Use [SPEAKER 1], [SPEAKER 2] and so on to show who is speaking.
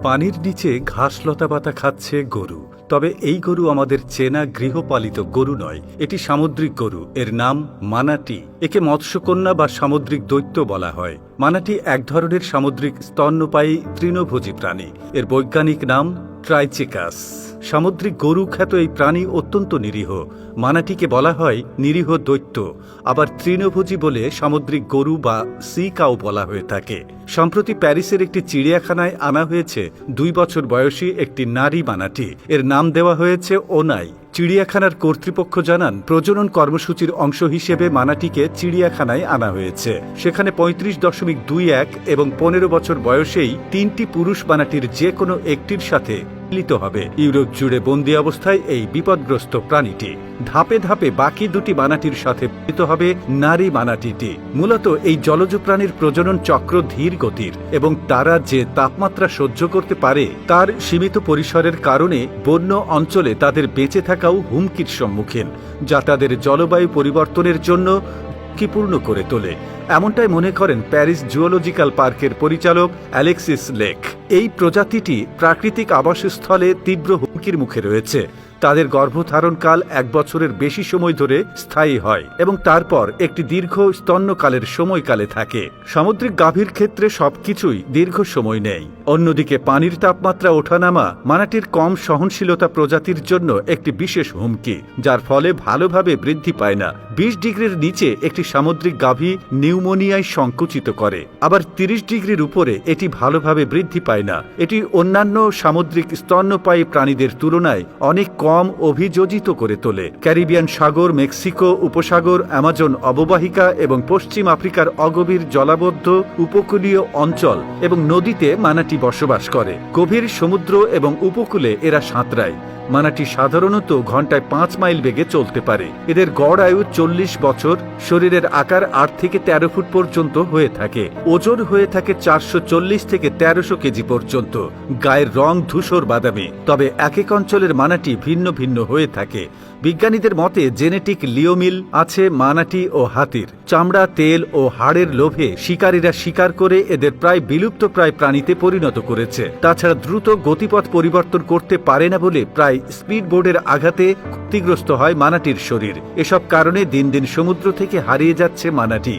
[SPEAKER 1] পানির নিচে ঘাস লতাপাতা খাচ্ছে গরু। তবে এই গরু আমাদের চেনা গৃহপালিত গরু নয়, এটি সামুদ্রিক গরু। এর নাম মানাটি। একে মৎস্যকন্যা বা সামুদ্রিক দৈত্য বলা হয়। মানাটি এক ধরনের সামুদ্রিক স্তন্যপায়ী তৃণভোজী প্রাণী। এর বৈজ্ঞানিক নাম ট্রাইচিকাস। সামুদ্রিক গরু খ্যাত এই প্রাণী অত্যন্ত নিরীহ। মানাটিকে বলা হয় নিরীহ দৈত্য। আবার তৃণভোজী বলে সামুদ্রিক গরু বা সি কাউ বলা হয়ে থাকে। সম্প্রতি প্যারিসের একটি চিড়িয়াখানায় আনা হয়েছে 2 বছর বয়সী একটি নারী মানাটি। এর নাম দেওয়া হয়েছে ওনাই। চিড়িয়াখানার কর্তৃপক্ষ জানান, প্রজনন কর্মসূচির অংশ হিসেবে মানাটিকে চিড়িয়াখানায় আনা হয়েছে। সেখানে 35.21 এবং 15 বছর বয়সেই 3টি পুরুষ মানাটির যে কোনো একটির সাথে মিলিত হবে। ইউরোপ জুড়ে বন্দী অবস্থায় এই বিপদগ্রস্ত প্রাণীটি। ধাপে ধাপে বাকি 2টি মানাটির সাথে মিলিত হবে নারী মানাটিটি। মূলত এই জলজ প্রাণীর প্রজনন চক্র ধীর গতির এবং তারা যে তাপমাত্রা সহ্য করতে পারে তার সীমিত পরিসরের কারণে বন্য অঞ্চলে তাদের বেঁচে থাকাও হুমকির সম্মুখীন, যা তাদের জলবায়ু পরিবর্তনের জন্য ঝুঁকিপূর্ণ করে তোলে। এমনটাই মনে করেন প্যারিস জুওলজিক্যাল পার্কের পরিচালক অ্যালেক্সিস লেক। এই প্রজাতিটি প্রাকৃতিক আবাসস্থলে তীব্র হুমকির মুখে রয়েছে। তাদের গর্ভধারণকাল 1 বছরের বেশি সময় ধরে স্থায়ী হয় এবং তারপর একটি দীর্ঘ স্তন্যকালের সময়কালে থাকে। সামুদ্রিক গাভীর ক্ষেত্রে সবকিছুই দীর্ঘ সময় নেয়। অন্যদিকে পানির তাপমাত্রা ওঠানামা মানাটির কম সহনশীলতা প্রজাতির জন্য একটি বিশেষ হুমকি, যার ফলে ভালোভাবে বৃদ্ধি পায় না। 20 ডিগ্রির নিচে একটি সামুদ্রিক গাভী নিউমোনিয়ায় সংকুচিত করে। আবার 30 ডিগ্রির উপরে এটি ভালোভাবে বৃদ্ধি পায় না। এটি অন্যান্য সামুদ্রিক স্তন্যপায়ী প্রাণীদের তুলনায় অনেক কম অভিযোজিত করে তোলে। ক্যারিবিয়ান সাগর, মেক্সিকো উপসাগর, অ্যামাজন অববাহিকা এবং পশ্চিম আফ্রিকার অগভীর জলাবদ্ধ উপকূলীয় অঞ্চল এবং নদীতে মানাটি বসবাস করে। গভীর সমুদ্র এবং উপকূলে এরা সাঁতরায়। মানাটি সাধারণত ঘন্টায় 5 মাইল বেগে চলতে পারে। এদের গড় আয়ু 40 বছর। শরীরের আকার 8 থেকে 13 ফুট পর্যন্ত হয়ে থাকে। ওজন হয়ে থাকে 440 থেকে 1300 কেজি পর্যন্ত। গায়ের রং ধূসর বাদামি। তবে এক এক অঞ্চলের মানাটি ভিন্ন ভিন্ন হয়ে থাকে। বিজ্ঞানীদের মতে জেনেটিক লিওমিল আছে মানাটি ও হাতির। চামড়া, তেল ও হাড়ের লোভে শিকারীরা শিকার করে এদের প্রায় বিলুপ্তপ্রায় প্রাণীতে পরিণত করেছে। তাছাড়া দ্রুত গতিপথ পরিবর্তন করতে পারে না বলে প্রায় স্পিডবোর্ডের আঘাতে ক্ষতিগ্রস্ত হয় মানাটির শরীর। এসব কারণে দিন দিন সমুদ্র থেকে হারিয়ে যাচ্ছে মানাটি।